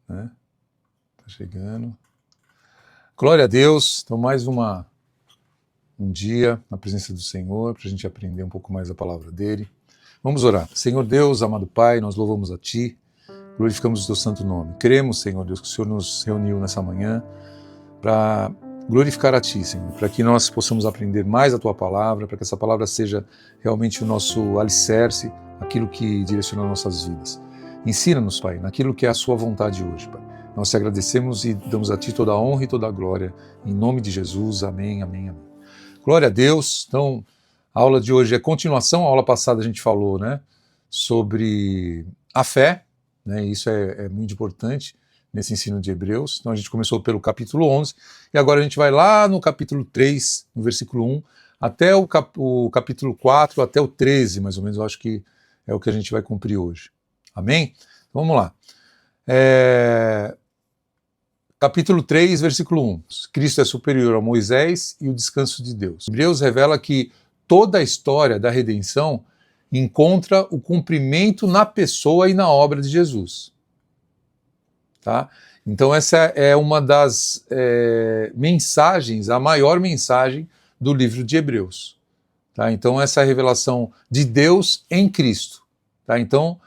né? Tá chegando. Glória a Deus. Então mais um dia na presença do Senhor, para a gente aprender um pouco mais a palavra dele. Vamos orar. Senhor Deus, amado Pai, nós louvamos a Ti, glorificamos o Teu santo nome. Queremos, Senhor Deus, que o Senhor nos reuniu nessa manhã para glorificar a Ti, Senhor, para que nós possamos aprender mais a Tua palavra, para que essa palavra seja realmente o nosso alicerce, aquilo que direciona nossas vidas. Ensina-nos, Pai, naquilo que é a Sua vontade hoje, Pai. Nós te agradecemos e damos a Ti toda a honra e toda a glória, em nome de Jesus, amém, amém, amém. Glória a Deus. Então, a aula de hoje é continuação, a aula passada a gente falou, né, sobre a fé, né, isso é muito importante nesse ensino de Hebreus. Então a gente começou pelo capítulo 11, e agora a gente vai lá no capítulo 3, no versículo 1, até o capítulo 4, até o 13, mais ou menos, eu acho que é o que a gente vai cumprir hoje. Amém? Então vamos lá. Capítulo 3, versículo 1. Cristo é superior a Moisés e o descanso de Deus. Hebreus revela que toda a história da redenção encontra o cumprimento na pessoa e na obra de Jesus. Tá? Então essa é uma das mensagens, a maior mensagem do livro de Hebreus. Tá? Então essa é a revelação de Deus em Cristo. Tá? Então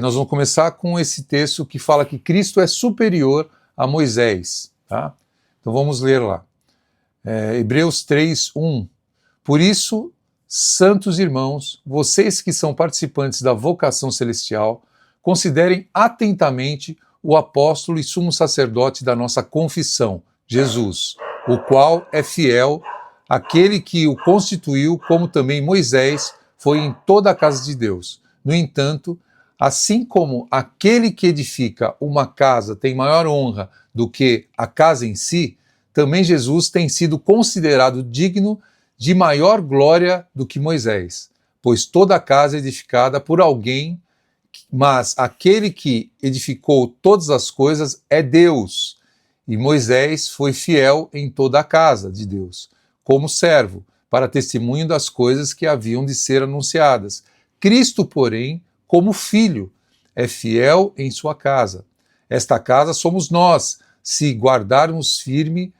nós vamos começar com esse texto que fala que Cristo é superior a Moisés. Tá? Então vamos ler lá. Hebreus 3, 1. Por isso, santos irmãos, vocês que são participantes da vocação celestial, considerem atentamente o apóstolo e sumo sacerdote da nossa confissão, Jesus, o qual é fiel, aquele que o constituiu, como também Moisés foi em toda a casa de Deus. No entanto, assim como aquele que edifica uma casa tem maior honra do que a casa em si, também Jesus tem sido considerado digno de maior glória do que Moisés, pois toda a casa é edificada por alguém, mas aquele que edificou todas as coisas é Deus, e Moisés foi fiel em toda a casa de Deus, como servo, para testemunho das coisas que haviam de ser anunciadas. Cristo, porém, como filho, é fiel em sua casa. Esta casa somos nós, se guardarmos firme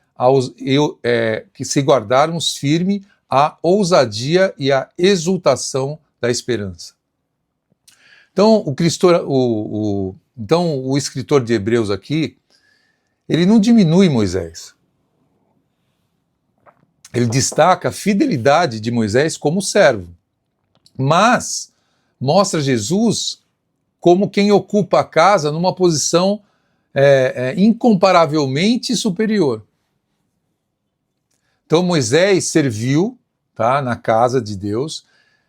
a ousadia e a exultação da esperança. Então, o escritor de Hebreus aqui, ele não diminui Moisés. Ele destaca a fidelidade de Moisés como servo, mas mostra Jesus como quem ocupa a casa numa posição incomparavelmente superior. Então Moisés serviu, tá, na casa de Deus,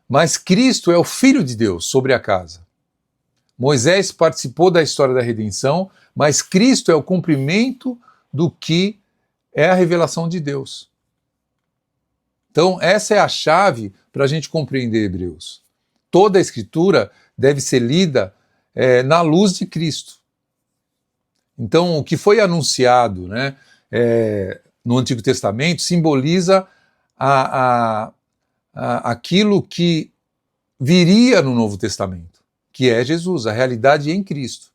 mas Cristo é o Filho de Deus sobre a casa. Moisés participou da história da redenção, mas Cristo é o cumprimento do que é a revelação de Deus. Então essa é a chave para a gente compreender Hebreus. Toda a Escritura deve ser lida na luz de Cristo. Então, o que foi anunciado, né, no Antigo Testamento simboliza aquilo que viria no Novo Testamento, que é Jesus, a realidade em Cristo.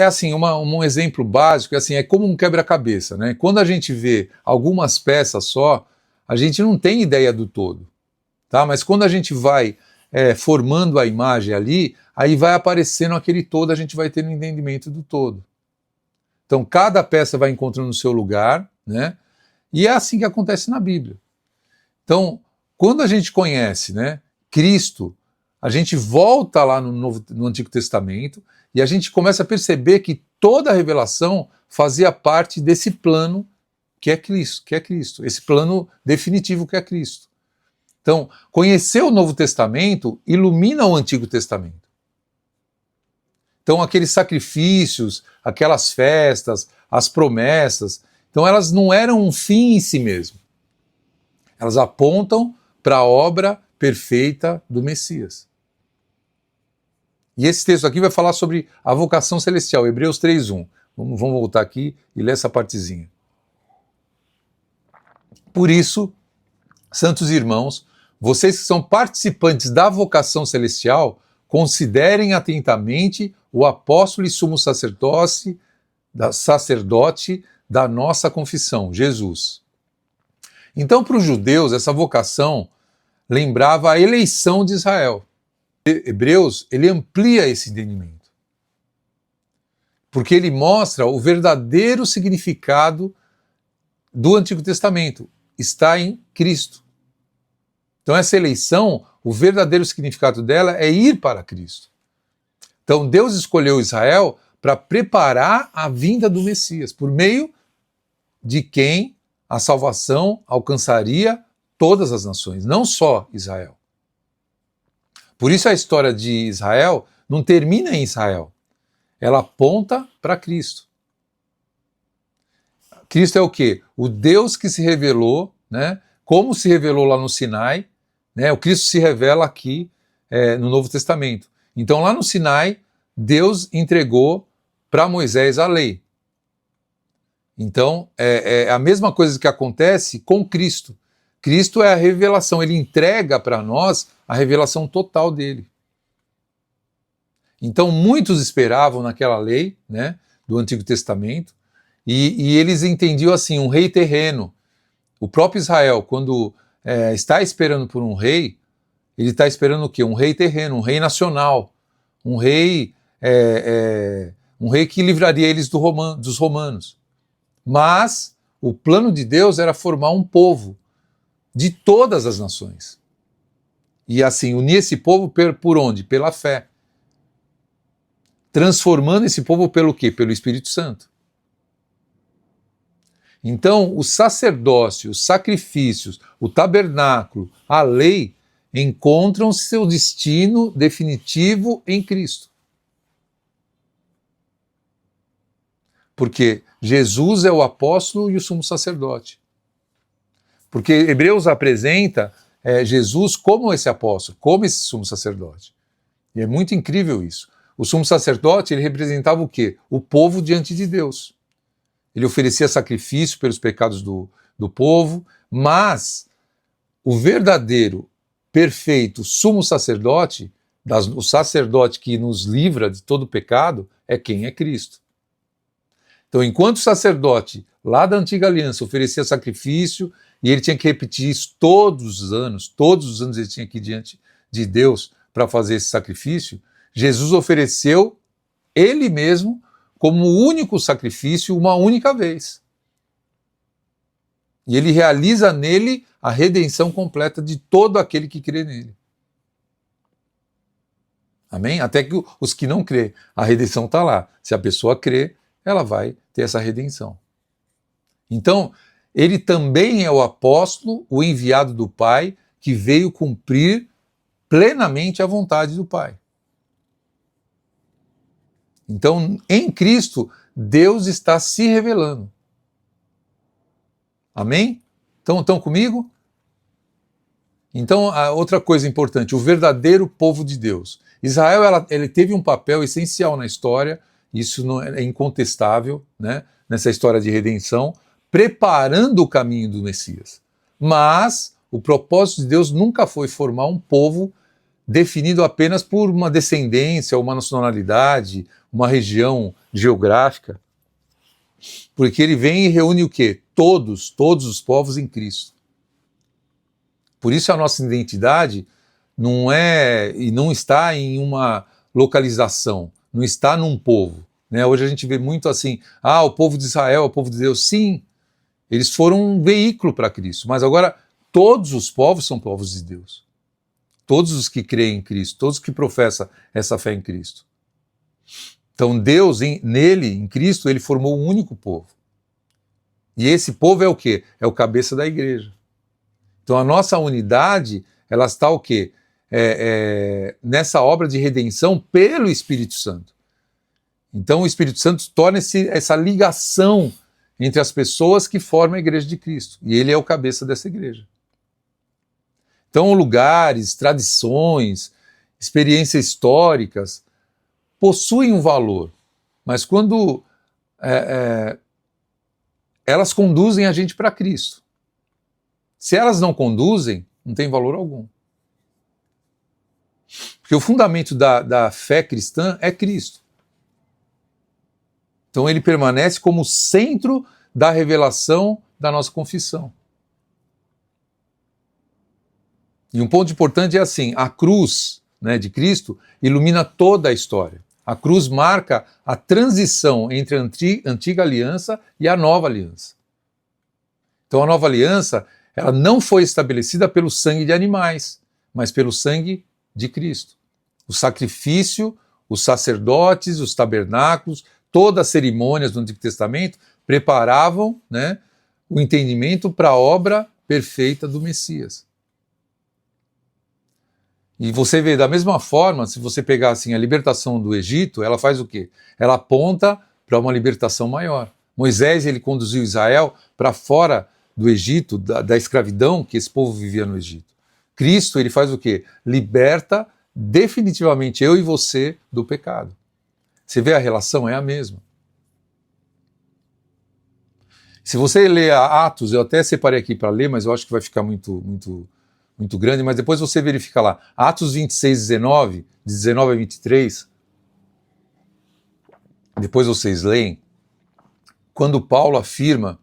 Assim, um exemplo básico, é como um quebra-cabeça, né? Quando a gente vê algumas peças só, a gente não tem ideia do todo. Tá? Mas quando a gente vai formando a imagem ali, aí vai aparecendo aquele todo, a gente vai ter um entendimento do todo. Então cada peça vai encontrando o seu lugar, né? E é assim que acontece na Bíblia. Então, quando a gente conhece, né, Cristo, a gente volta lá no Antigo Testamento e a gente começa a perceber que toda a revelação fazia parte desse plano que é Cristo, esse plano definitivo que é Cristo. Então, conhecer o Novo Testamento ilumina o Antigo Testamento. Então, aqueles sacrifícios, aquelas festas, as promessas, então elas não eram um fim em si mesmo. Elas apontam para a obra perfeita do Messias. E esse texto aqui vai falar sobre a vocação celestial, Hebreus 3:1. Vamos voltar aqui e ler essa partezinha. Por isso, santos irmãos, vocês que são participantes da vocação celestial, considerem atentamente o apóstolo e sumo sacerdote da nossa confissão, Jesus. Então, para os judeus, essa vocação lembrava a eleição de Israel. Hebreus, ele amplia esse entendimento, porque ele mostra o verdadeiro significado do Antigo Testamento, está em Cristo. Então essa eleição, o verdadeiro significado dela é ir para Cristo. Então Deus escolheu Israel para preparar a vinda do Messias, por meio de quem a salvação alcançaria todas as nações, não só Israel. Por isso a história de Israel não termina em Israel, ela aponta para Cristo. Cristo é o quê? O Deus que se revelou, né? Como se revelou lá no Sinai, né? O Cristo se revela aqui no Novo Testamento. Então lá no Sinai, Deus entregou para Moisés a lei. Então é a mesma coisa que acontece com Cristo. Cristo é a revelação, ele entrega para nós a revelação total dele. Então muitos esperavam naquela lei, né, do Antigo Testamento, e eles entendiam assim, um rei terreno. O próprio Israel, quando está esperando por um rei, ele está esperando o quê? Um rei terreno, um rei nacional, um rei que livraria eles dos romanos. Mas o plano de Deus era formar um povo de todas as nações. E assim, unir esse povo por onde? Pela fé. Transformando esse povo pelo quê? Pelo Espírito Santo. Então, o sacerdócio, os sacrifícios, o tabernáculo, a lei, encontram seu destino definitivo em Cristo. Porque Jesus é o apóstolo e o sumo sacerdote. Porque Hebreus apresenta Jesus como esse apóstolo, como esse sumo sacerdote. E é muito incrível isso. O sumo sacerdote, ele representava o quê? O povo diante de Deus. Ele oferecia sacrifício pelos pecados do povo, mas o verdadeiro, perfeito sumo sacerdote, o sacerdote que nos livra de todo pecado, é quem é Cristo. Então, enquanto o sacerdote lá da antiga aliança oferecia sacrifício, e ele tinha que repetir isso todos os anos ele tinha que ir diante de Deus para fazer esse sacrifício, Jesus ofereceu ele mesmo como o único sacrifício uma única vez. E ele realiza nele a redenção completa de todo aquele que crê nele. Amém? Até que os que não crê, a redenção está lá. Se a pessoa crê, ela vai ter essa redenção. Então, ele também é o apóstolo, o enviado do Pai, que veio cumprir plenamente a vontade do Pai. Então, em Cristo, Deus está se revelando. Amém? Estão comigo? Então, a outra coisa importante, o verdadeiro povo de Deus. Israel, ele teve um papel essencial na história, isso não é incontestável, né, nessa história de redenção, preparando o caminho do Messias. Mas o propósito de Deus nunca foi formar um povo definido apenas por uma descendência, uma nacionalidade, uma região geográfica, porque ele vem e reúne o quê? Todos os povos em Cristo. Por isso a nossa identidade não é e não está em uma localização, não está num povo. Né? Hoje a gente vê muito assim, o povo de Israel, o povo de Deus. Sim, eles foram um veículo para Cristo, mas agora todos os povos são povos de Deus. Todos os que creem em Cristo, todos que professam essa fé em Cristo. Então Deus, nele, em Cristo, ele formou um único povo. E esse povo é o quê? É o cabeça da igreja. Então a nossa unidade, ela está o quê? Nessa obra de redenção pelo Espírito Santo. Então o Espírito Santo torna essa ligação entre as pessoas que formam a igreja de Cristo. E ele é o cabeça dessa igreja. Então lugares, tradições, experiências históricas possuem um valor, mas quando elas conduzem a gente para Cristo. Se elas não conduzem, não tem valor algum. Porque o fundamento da fé cristã é Cristo. Então ele permanece como o centro da revelação da nossa confissão. E um ponto importante é assim, a cruz, né, de Cristo ilumina toda a história. A cruz marca a transição entre a antiga aliança e a nova aliança. Então a nova aliança, ela não foi estabelecida pelo sangue de animais, mas pelo sangue de Cristo. O sacrifício, os sacerdotes, os tabernáculos, todas as cerimônias do Antigo Testamento preparavam, né, o entendimento para a obra perfeita do Messias. E você vê, da mesma forma, se você pegar assim, a libertação do Egito, ela faz o quê? Ela aponta para uma libertação maior. Moisés, ele conduziu Israel para fora do Egito, da escravidão que esse povo vivia no Egito. Cristo, ele faz o quê? Liberta definitivamente eu e você do pecado. Você vê, a relação é a mesma. Se você ler Atos, eu até separei aqui para ler, mas eu acho que vai ficar muito grande, mas depois você verifica lá, Atos 26, 19, de 19 a 23, depois vocês leem, quando Paulo afirma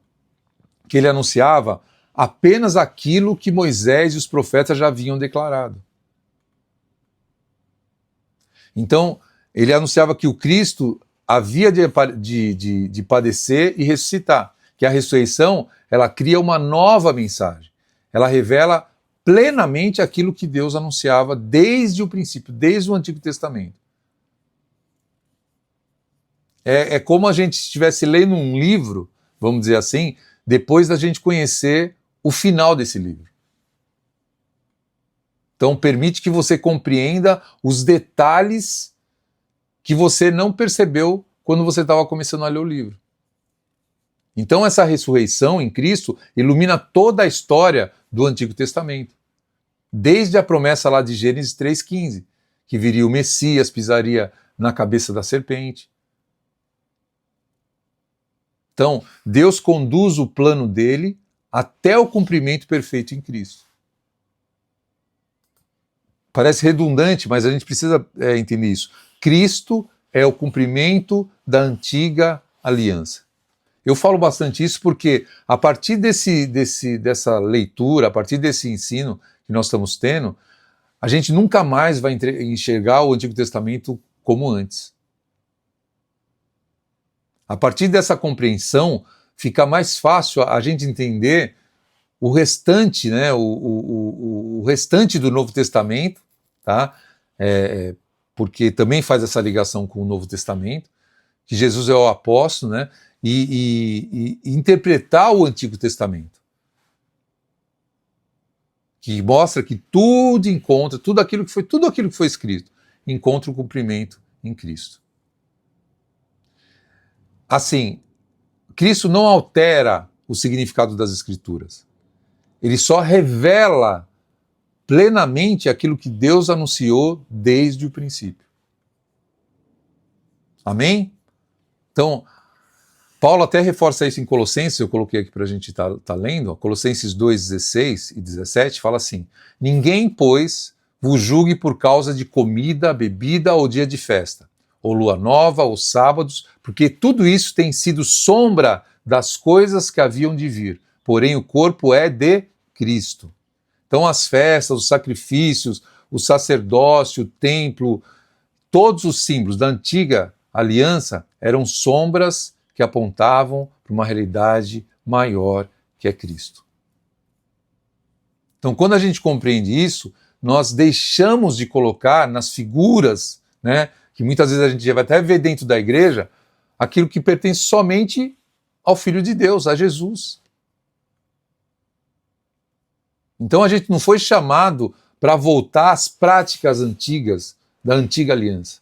que ele anunciava apenas aquilo que Moisés e os profetas já haviam declarado. Então, ele anunciava que o Cristo havia de padecer e ressuscitar, que a ressurreição, ela cria uma nova mensagem, ela revela plenamente aquilo que Deus anunciava desde o princípio, desde o Antigo Testamento. É como a gente estivesse lendo um livro, vamos dizer assim, depois da gente conhecer o final desse livro. Então permite que você compreenda os detalhes que você não percebeu quando você estava começando a ler o livro. Então essa ressurreição em Cristo ilumina toda a história do Antigo Testamento. Desde a promessa lá de Gênesis 3,15, que viria o Messias, pisaria na cabeça da serpente. Então, Deus conduz o plano dele até o cumprimento perfeito em Cristo. Parece redundante, mas a gente precisa entender isso. Cristo é o cumprimento da antiga aliança. Eu falo bastante isso porque a partir dessa leitura, a partir desse ensino que nós estamos tendo, a gente nunca mais vai enxergar o Antigo Testamento como antes. A partir dessa compreensão, fica mais fácil a gente entender o restante, né, o restante do Novo Testamento, tá? Porque também faz essa ligação com o Novo Testamento, que Jesus é o apóstolo, né? E interpretar o Antigo Testamento, que mostra que tudo encontra, tudo aquilo que foi escrito, encontra o cumprimento em Cristo. Assim, Cristo não altera o significado das Escrituras. Ele só revela plenamente aquilo que Deus anunciou desde o princípio. Amém? Então, Paulo até reforça isso em Colossenses, eu coloquei aqui para a gente tá lendo, Colossenses 2, 16 e 17, fala assim: ninguém, pois, vos julgue por causa de comida, bebida ou dia de festa, ou lua nova, ou sábados, porque tudo isso tem sido sombra das coisas que haviam de vir, porém o corpo é de Cristo. Então as festas, os sacrifícios, o sacerdócio, o templo, todos os símbolos da antiga aliança eram sombras que apontavam para uma realidade maior que é Cristo. Então quando a gente compreende isso, nós deixamos de colocar nas figuras, né, que muitas vezes a gente vai até ver dentro da igreja, aquilo que pertence somente ao Filho de Deus, a Jesus. Então a gente não foi chamado para voltar às práticas antigas da antiga aliança,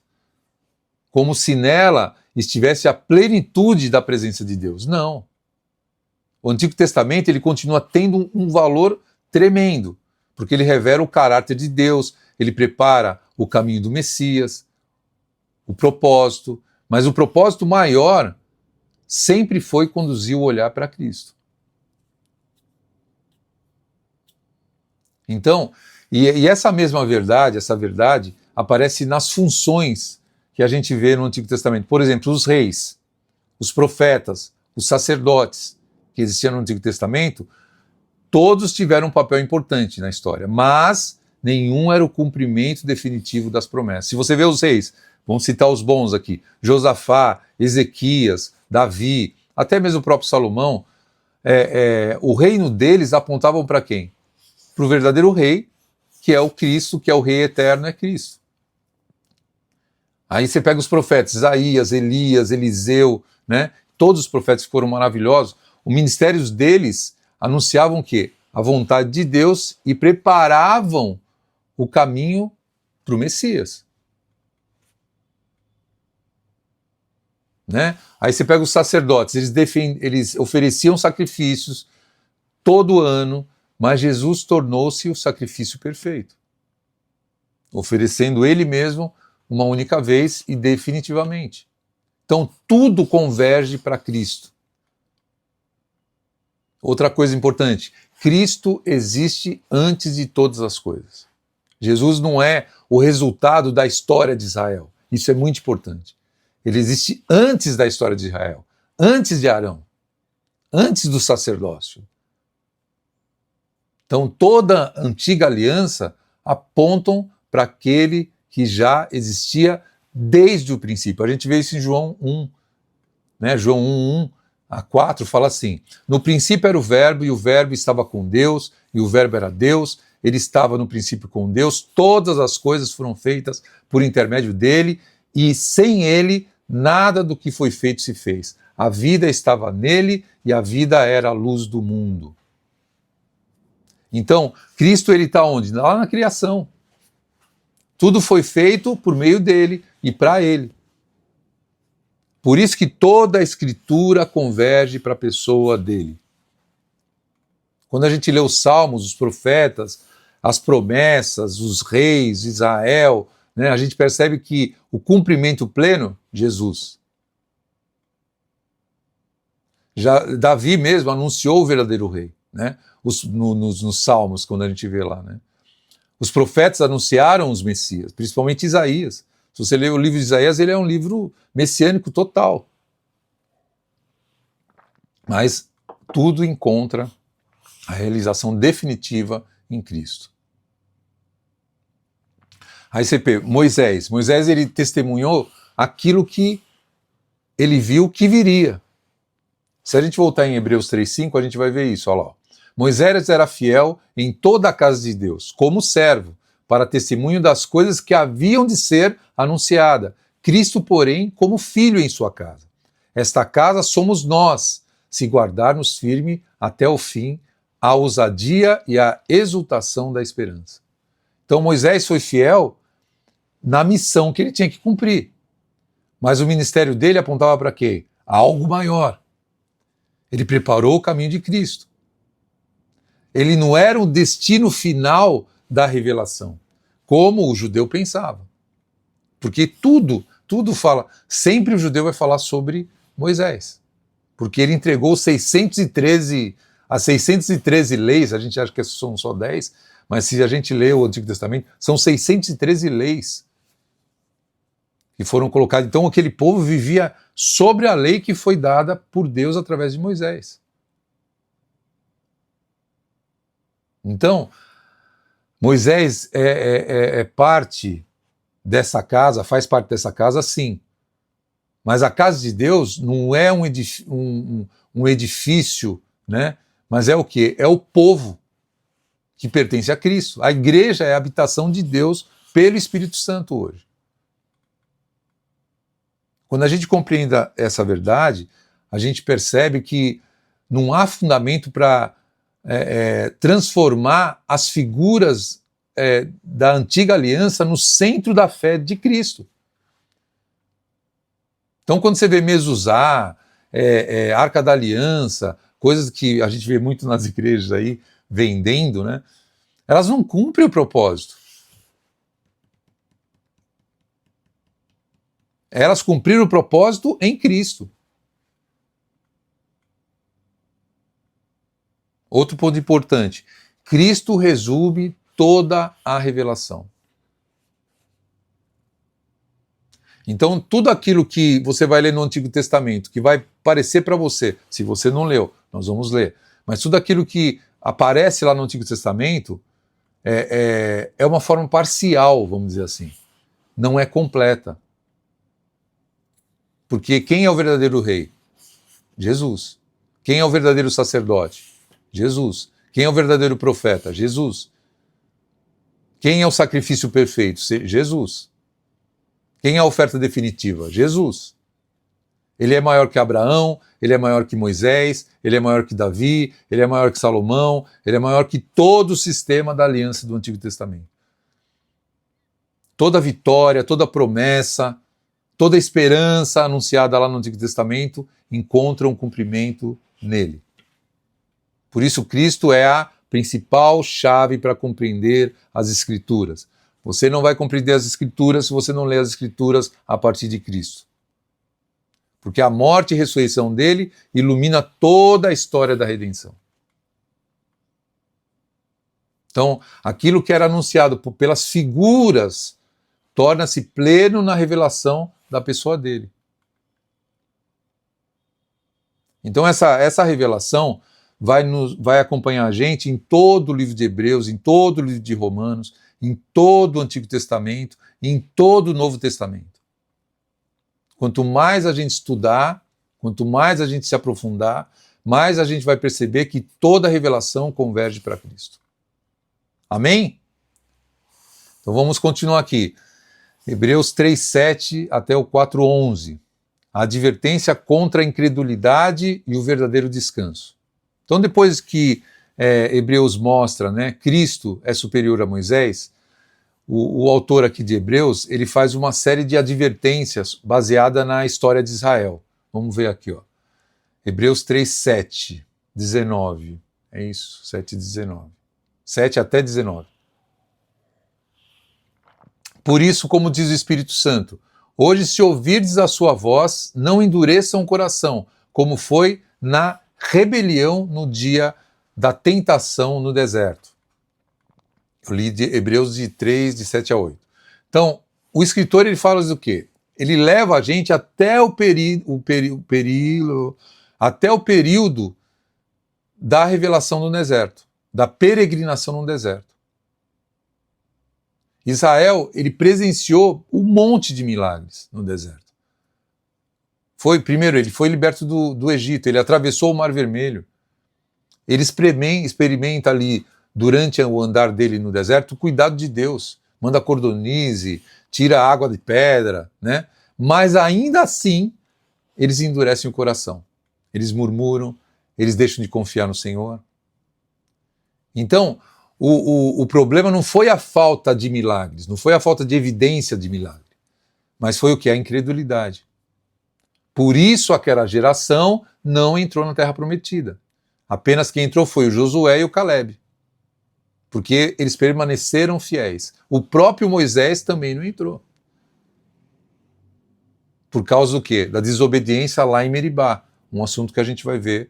como se nela estivesse a plenitude da presença de Deus. Não. O Antigo Testamento ele continua tendo um valor tremendo, porque ele revela o caráter de Deus, ele prepara o caminho do Messias, o propósito, mas o propósito maior sempre foi conduzir o olhar para Cristo. Então, e essa mesma verdade, essa verdade aparece nas funções que a gente vê no Antigo Testamento. Por exemplo, os reis, os profetas, os sacerdotes que existiam no Antigo Testamento, todos tiveram um papel importante na história, mas nenhum era o cumprimento definitivo das promessas. Se você vê os reis, vamos citar os bons aqui, Josafá, Ezequias, Davi, até mesmo o próprio Salomão, o reino deles apontavam para quem? Para o verdadeiro rei, que é o Cristo, que é o rei eterno, é Cristo. Aí você pega os profetas, Isaías, Elias, Eliseu, né? Todos os profetas foram maravilhosos. Os ministérios deles anunciavam o quê? A vontade de Deus e preparavam o caminho para o Messias. Né? Aí você pega os sacerdotes, eles ofereciam sacrifícios todo ano, mas Jesus tornou-se o sacrifício perfeito, oferecendo ele mesmo uma única vez e definitivamente. Então tudo converge para Cristo. Outra coisa importante, Cristo existe antes de todas as coisas. Jesus não é o resultado da história de Israel. Isso é muito importante. Ele existe antes da história de Israel, antes de Arão, antes do sacerdócio. Então toda a antiga aliança apontam para aquele que já existia desde o princípio. A gente vê isso em João 1, né? João 1, 1-4 fala assim: no princípio era o verbo, e o verbo estava com Deus, e o verbo era Deus, ele estava no princípio com Deus, todas as coisas foram feitas por intermédio dele, e sem ele nada do que foi feito se fez. A vida estava nele, e a vida era a luz do mundo. Então, Cristo ele está onde? Lá na criação. Tudo foi feito por meio dele e para ele. Por isso que toda a Escritura converge para a pessoa dele. Quando a gente lê os Salmos, os profetas, as promessas, os reis, Israel, né, a gente percebe que o cumprimento pleno, Jesus. Já Davi mesmo anunciou o verdadeiro rei, né? Nos Salmos, quando a gente vê lá, né? Os profetas anunciaram os Messias, principalmente Isaías. Se você ler o livro de Isaías, ele é um livro messiânico total. Mas tudo encontra a realização definitiva em Cristo. Aí você pega Moisés ele testemunhou aquilo que ele viu que viria. Se a gente voltar em Hebreus 3:5, a gente vai ver isso, olha lá. Moisés era fiel em toda a casa de Deus, como servo, para testemunho das coisas que haviam de ser anunciadas. Cristo, porém, como filho em sua casa. Esta casa somos nós, se guardarmos firme até o fim a ousadia e a exultação da esperança. Então Moisés foi fiel na missão que ele tinha que cumprir. Mas o ministério dele apontava para quê? A algo maior. Ele preparou o caminho de Cristo. Ele não era o destino final da revelação, como o judeu pensava. Porque tudo fala, sempre o judeu vai falar sobre Moisés. Porque ele entregou as 613 leis, a gente acha que são só 10, mas se a gente lê o Antigo Testamento, são 613 leis que foram colocadas. Então aquele povo vivia sobre a lei que foi dada por Deus através de Moisés. Então, Moisés é parte dessa casa, faz parte dessa casa, sim. Mas a casa de Deus não é um edifício, né? Mas é o quê? É o povo que pertence a Cristo. A igreja é a habitação de Deus pelo Espírito Santo hoje. Quando a gente compreende essa verdade, a gente percebe que não há fundamento para transformar as figuras da antiga aliança no centro da fé de Cristo. Então, quando você vê mezuzá, Arca da Aliança, coisas que a gente vê muito nas igrejas aí, vendendo, né? Elas não cumprem o propósito. Elas cumpriram o propósito em Cristo. Outro ponto importante, Cristo resume toda a revelação. Então, tudo aquilo que você vai ler no Antigo Testamento, que vai parecer para você, se você não leu, nós vamos ler, mas tudo aquilo que aparece lá no Antigo Testamento é uma forma parcial, vamos dizer assim. Não é completa. Porque quem é o verdadeiro rei? Jesus. Quem é o verdadeiro sacerdote? Jesus. Quem é o verdadeiro profeta? Jesus. Quem é o sacrifício perfeito? Jesus. Quem é a oferta definitiva? Jesus. Ele é maior que Abraão, ele é maior que Moisés, ele é maior que Davi, ele é maior que Salomão, ele é maior que todo o sistema da aliança do Antigo Testamento. Toda vitória, toda promessa, toda esperança anunciada lá no Antigo Testamento encontra um cumprimento nele. Por isso, Cristo é a principal chave para compreender as Escrituras. Você não vai compreender as Escrituras se você não ler as Escrituras a partir de Cristo. Porque a morte e a ressurreição dele ilumina toda a história da redenção. Então, aquilo que era anunciado pelas figuras torna-se pleno na revelação da pessoa dele. Então, essa revelação vai acompanhar a gente em todo o livro de Hebreus, em todo o livro de Romanos, em todo o Antigo Testamento, em todo o Novo Testamento. Quanto mais a gente estudar, quanto mais a gente se aprofundar, mais a gente vai perceber que toda a revelação converge para Cristo. Amém? Então vamos continuar aqui. Hebreus 3:7 até o 4:11. A advertência contra a incredulidade e o verdadeiro descanso. Então depois que Hebreus mostra, né, Cristo é superior a Moisés, o autor aqui de Hebreus, ele faz uma série de advertências baseada na história de Israel. Vamos ver aqui, ó. Hebreus 3:7, 19. É isso, 7 e 19. 7 até 19. Por isso, como diz o Espírito Santo, hoje se ouvirdes a sua voz, não endureçam o coração, como foi na rebelião no dia da tentação no deserto. Eu li de Hebreus de 3, de 7 a 8. Então, o escritor ele fala do quê? Ele leva a gente até o período da revelação no deserto, da peregrinação no deserto. Israel, ele presenciou um monte de milagres no deserto. Primeiro, ele foi liberto do Egito, ele atravessou o Mar Vermelho. Ele experimenta ali, durante o andar dele no deserto, o cuidado de Deus. Manda cordonize, tira a água de pedra, né? Mas ainda assim, eles endurecem o coração. Eles murmuram, eles deixam de confiar no Senhor. Então, o problema não foi a falta de milagres, não foi a falta de evidência de milagre, mas foi o que? A incredulidade. Por isso aquela geração não entrou na Terra Prometida. Apenas quem entrou foi o Josué e o Calebe, porque eles permaneceram fiéis. O próprio Moisés também não entrou. Por causa do quê? Da desobediência lá em Meribá, um assunto que a gente vai ver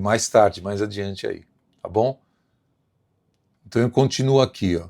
mais tarde, mais adiante aí, tá bom? Então eu continuo aqui, ó,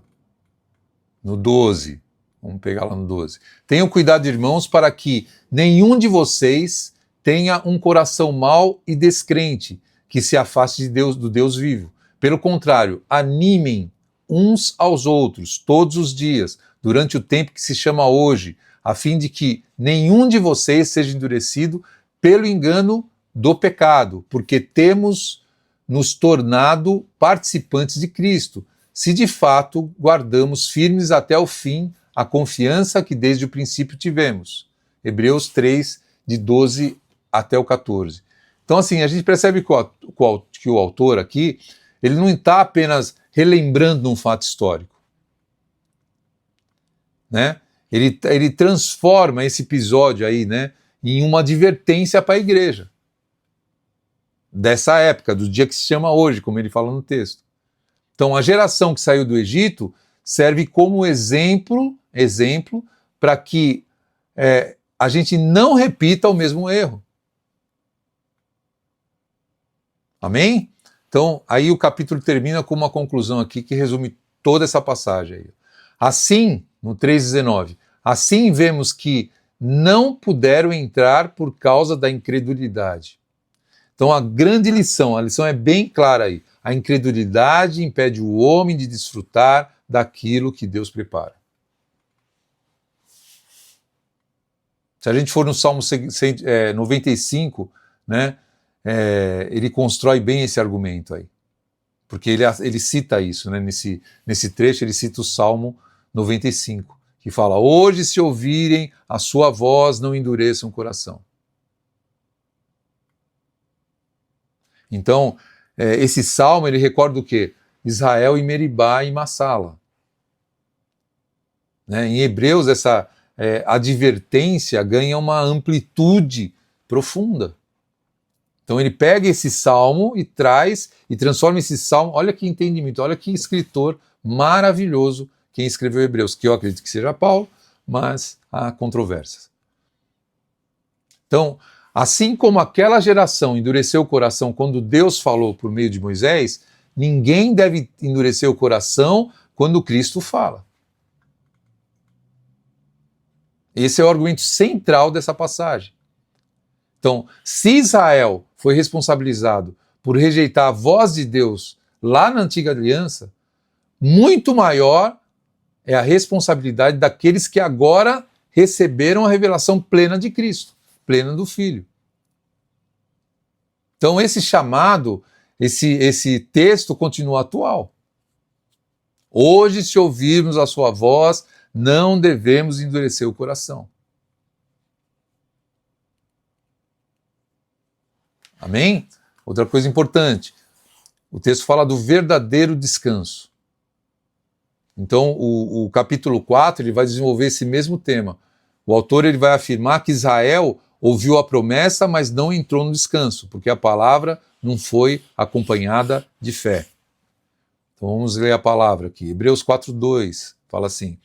no 12. Vamos pegar lá no 12. Tenham cuidado, irmãos, para que nenhum de vocês tenha um coração mau e descrente, que se afaste de Deus, do Deus vivo. Pelo contrário, animem uns aos outros todos os dias, durante o tempo que se chama hoje, a fim de que nenhum de vocês seja endurecido pelo engano do pecado, porque temos nos tornado participantes de Cristo, se de fato guardamos firmes até o fim a confiança que desde o princípio tivemos. Hebreus 3, de 12 até o 14. Então, assim, a gente percebe que o autor aqui, ele não está apenas relembrando um fato histórico, né? Ele transforma esse episódio aí, né, em uma advertência para a igreja dessa época, do dia que se chama hoje, como ele fala no texto. Então, a geração que saiu do Egito serve como exemplo para que a gente não repita o mesmo erro. Amém? Então, aí o capítulo termina com uma conclusão aqui que resume toda essa passagem aí. Assim, no 3,19, Assim vemos que não puderam entrar por causa da incredulidade. Então a grande lição, a lição é bem clara aí. A incredulidade impede o homem de desfrutar daquilo que Deus prepara. Se a gente for no Salmo 95, né, ele constrói bem esse argumento aí. Porque ele cita isso, né, nesse trecho ele cita o Salmo 95, que fala: hoje se ouvirem a sua voz, não endureçam o coração. Então, esse salmo, ele recorda o quê? Israel e Meribá e Massala. Né? Em Hebreus, essa advertência ganha uma amplitude profunda. Então ele pega esse salmo e traz, e transforma esse salmo, olha que entendimento, olha que escritor maravilhoso quem escreveu Hebreus, que eu acredito que seja Paulo, mas há controvérsias. Então, assim como aquela geração endureceu o coração quando Deus falou por meio de Moisés, ninguém deve endurecer o coração quando Cristo fala. Esse é o argumento central dessa passagem. Então, se Israel foi responsabilizado por rejeitar a voz de Deus lá na antiga aliança, muito maior é a responsabilidade daqueles que agora receberam a revelação plena de Cristo, plena do Filho. Então esse chamado, esse texto continua atual. Hoje, se ouvirmos a sua voz, não devemos endurecer o coração. Amém? Outra coisa importante, o texto fala do verdadeiro descanso. Então o capítulo 4 ele vai desenvolver esse mesmo tema. O autor ele vai afirmar que Israel ouviu a promessa, mas não entrou no descanso, porque a palavra não foi acompanhada de fé. Então vamos ler a palavra aqui. Hebreus 4:2 fala assim: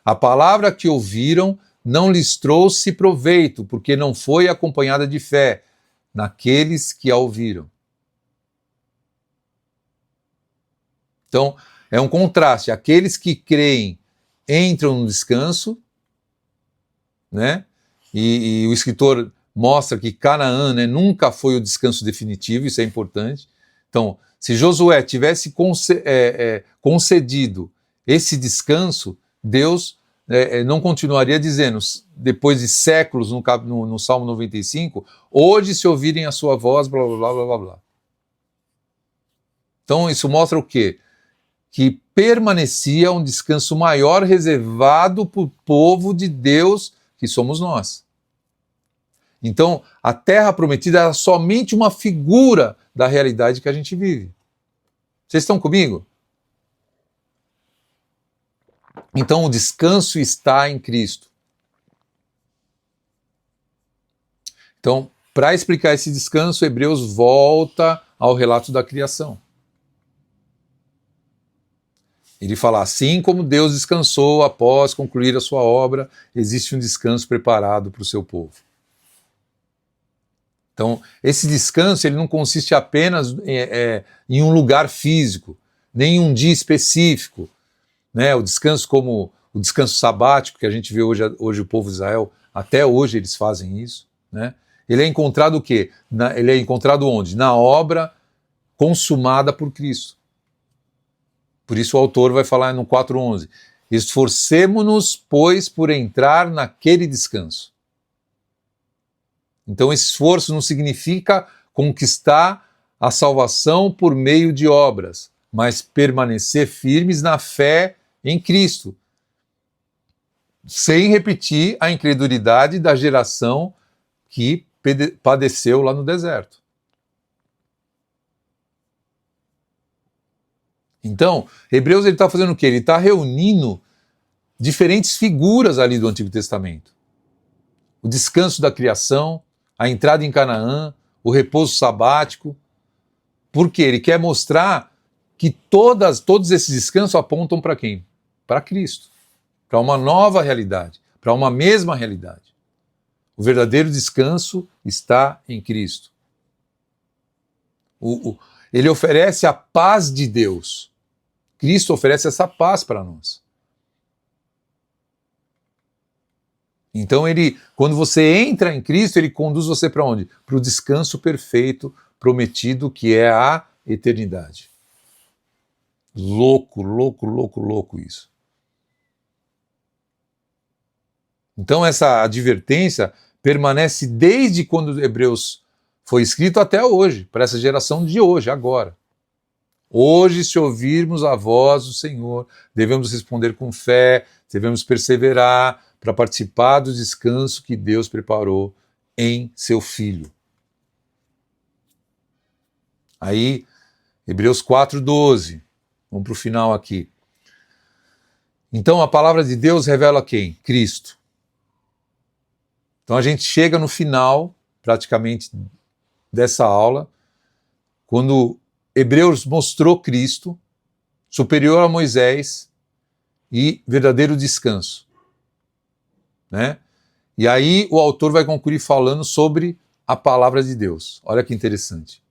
a palavra que ouviram não lhes trouxe proveito, porque não foi acompanhada de fé naqueles que a ouviram. Então, é um contraste. Aqueles que creem entram no descanso, né? E o escritor mostra que Canaã, né, nunca foi o descanso definitivo, isso é importante. Então, se Josué tivesse concedido esse descanso, Deus não continuaria dizendo, depois de séculos, no Salmo 95, hoje se ouvirem a sua voz, blá, blá, blá, blá, blá, blá. Então isso mostra o quê? Que permanecia um descanso maior reservado para o povo de Deus, que somos nós. Então, a terra prometida era somente uma figura da realidade que a gente vive. Vocês estão comigo? Então, o descanso está em Cristo. Então, para explicar esse descanso, Hebreus volta ao relato da criação. Ele fala, assim como Deus descansou após concluir a sua obra, existe um descanso preparado para o seu povo. Então, esse descanso ele não consiste apenas em um lugar físico, nem em um dia específico. Né? O descanso como o descanso sabático, que a gente vê hoje o povo de Israel, até hoje eles fazem isso. Né? Ele é encontrado o quê? Ele é encontrado onde? Na obra consumada por Cristo. Por isso o autor vai falar no 4:11, esforcemo-nos, pois, por entrar naquele descanso. Então esse esforço não significa conquistar a salvação por meio de obras, mas permanecer firmes na fé em Cristo, sem repetir a incredulidade da geração que padeceu lá no deserto. Então, Hebreus ele está fazendo o quê? Ele está reunindo diferentes figuras ali do Antigo Testamento. O descanso da criação, a entrada em Canaã, o repouso sabático. Por quê? Ele quer mostrar que todos esses descansos apontam para quem? Para Cristo. Para uma nova realidade, para uma mesma realidade. O verdadeiro descanso está em Cristo. Ele oferece a paz de Deus. Cristo oferece essa paz para nós. Então quando você entra em Cristo, ele conduz você para onde? Para o descanso perfeito prometido, que é a eternidade. Louco, louco, louco, louco isso. Então essa advertência permanece desde quando Hebreus foi escrito até hoje, para essa geração de hoje, agora. Hoje, se ouvirmos a voz do Senhor, devemos responder com fé, devemos perseverar para participar do descanso que Deus preparou em seu Filho. Aí, Hebreus 4:12, vamos para o final aqui. Então a palavra de Deus revela quem? Cristo. Então a gente chega no final, praticamente, dessa aula, quando Hebreus mostrou Cristo, superior a Moisés e verdadeiro descanso, né? E aí o autor vai concluir falando sobre a palavra de Deus. Olha que interessante.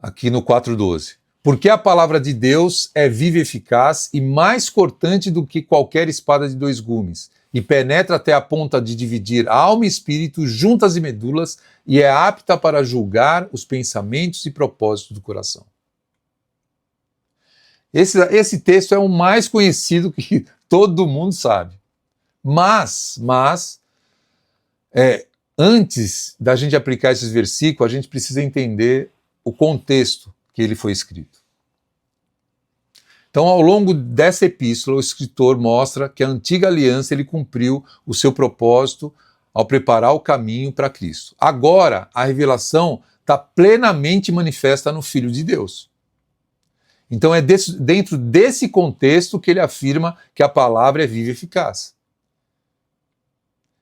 Aqui no 4:12. Porque a palavra de Deus é viva e eficaz e mais cortante do que qualquer espada de dois gumes, e penetra até a ponta de dividir alma e espírito, juntas e medulas, e é apta para julgar os pensamentos e propósitos do coração. Esse texto é o mais conhecido, que todo mundo sabe. Mas antes da gente aplicar esses versículos, a gente precisa entender o contexto que ele foi escrito. Então, ao longo dessa epístola, o escritor mostra que a antiga aliança ele cumpriu o seu propósito ao preparar o caminho para Cristo. Agora, a revelação está plenamente manifesta no Filho de Deus. Então, é dentro desse contexto que ele afirma que a palavra é viva e eficaz.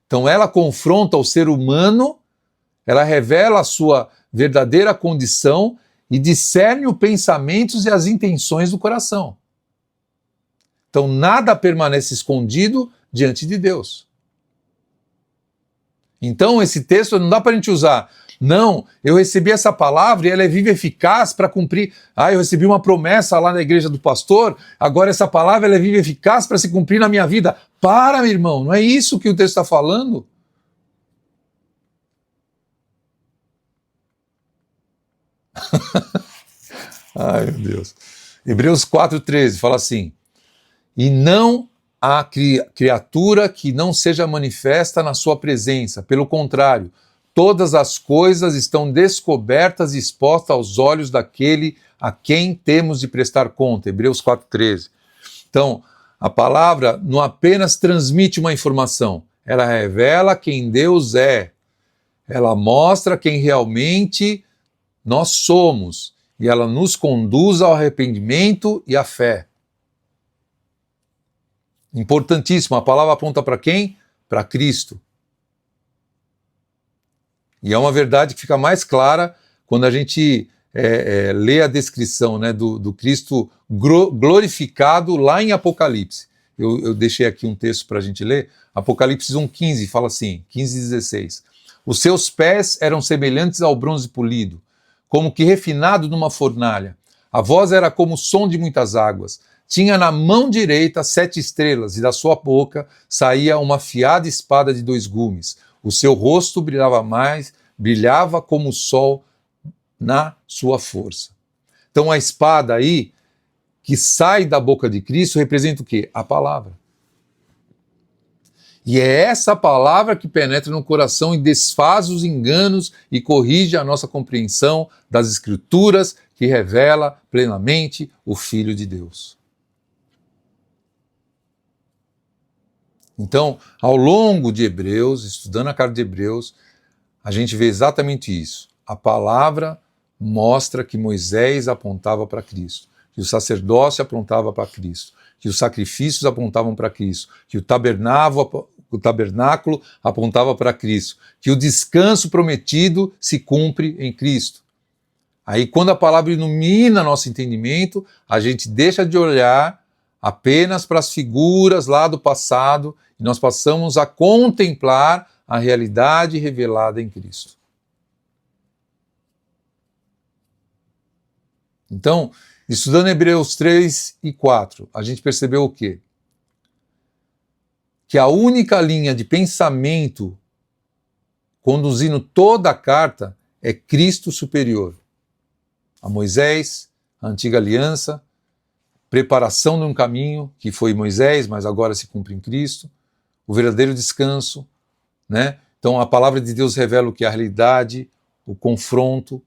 Então, ela confronta o ser humano, ela revela a sua verdadeira condição e discerne os pensamentos e as intenções do coração. Então nada permanece escondido diante de Deus. Então esse texto não dá para a gente usar. Não, eu recebi essa palavra e ela é viva e eficaz para cumprir. Eu recebi uma promessa lá na igreja do pastor, agora essa palavra ela é viva e eficaz para se cumprir na minha vida. Para, meu irmão, não é isso que o texto está falando? Ai, meu Deus. Hebreus 4:13 fala assim: e não há criatura que não seja manifesta na sua presença. Pelo contrário, todas as coisas estão descobertas e expostas aos olhos daquele a quem temos de prestar conta. Hebreus 4:13. Então, a palavra não apenas transmite uma informação, ela revela quem Deus é. Ela mostra quem realmente nós somos. E ela nos conduz ao arrependimento e à fé. Importantíssimo, a palavra aponta para quem? Para Cristo. E é uma verdade que fica mais clara quando a gente lê a descrição, né, do Cristo glorificado lá em Apocalipse. Eu deixei aqui um texto para a gente ler. Apocalipse 1:15 fala assim, 15:16. Os seus pés eram semelhantes ao bronze polido, como que refinado numa fornalha. A voz era como o som de muitas águas. Tinha na mão direita 7 estrelas, e da sua boca saía uma afiada espada de 2 gumes. O seu rosto brilhava como o sol na sua força. Então a espada aí, que sai da boca de Cristo, representa o quê? A palavra. E é essa palavra que penetra no coração e desfaz os enganos e corrige a nossa compreensão das Escrituras, que revela plenamente o Filho de Deus. Então, ao longo de Hebreus, estudando a carta de Hebreus, a gente vê exatamente isso. A palavra mostra que Moisés apontava para Cristo, que o sacerdócio apontava para Cristo, que os sacrifícios apontavam para Cristo, que o tabernáculo apontava para Cristo, que o descanso prometido se cumpre em Cristo. Aí, quando a palavra ilumina nosso entendimento, a gente deixa de olhar apenas para as figuras lá do passado e nós passamos a contemplar a realidade revelada em Cristo. Então, estudando Hebreus 3 e 4, a gente percebeu o quê? que a única linha de pensamento conduzindo toda a carta é Cristo superior. A Moisés, a antiga aliança, preparação de um caminho que foi Moisés, mas agora se cumpre em Cristo, o verdadeiro descanso, né? Então a palavra de Deus revela o que é a realidade, o confronto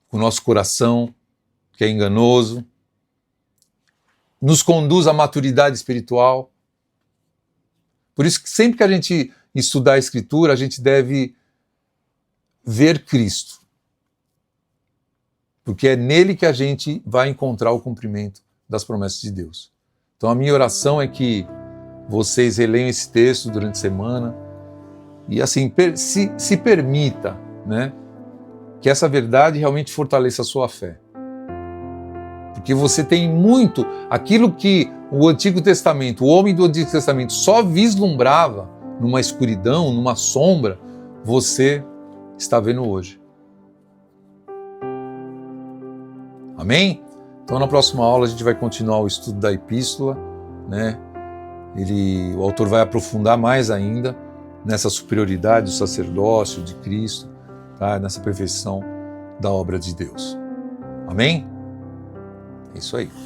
com o nosso coração, que é enganoso, nos conduz à maturidade espiritual. Por isso que sempre que a gente estudar a Escritura, a gente deve ver Cristo. Porque é nele que a gente vai encontrar o cumprimento das promessas de Deus. Então a minha oração é que vocês releiam esse texto durante a semana e assim, se permita, né, que essa verdade realmente fortaleça a sua fé. Porque você tem muito, aquilo que o Antigo Testamento, o homem do Antigo Testamento só vislumbrava numa escuridão, numa sombra, você está vendo hoje. Amém? Então na próxima aula a gente vai continuar o estudo da epístola, né? O autor vai aprofundar mais ainda nessa superioridade do sacerdócio de Cristo, tá? Nessa perfeição da obra de Deus. Amém? É isso aí.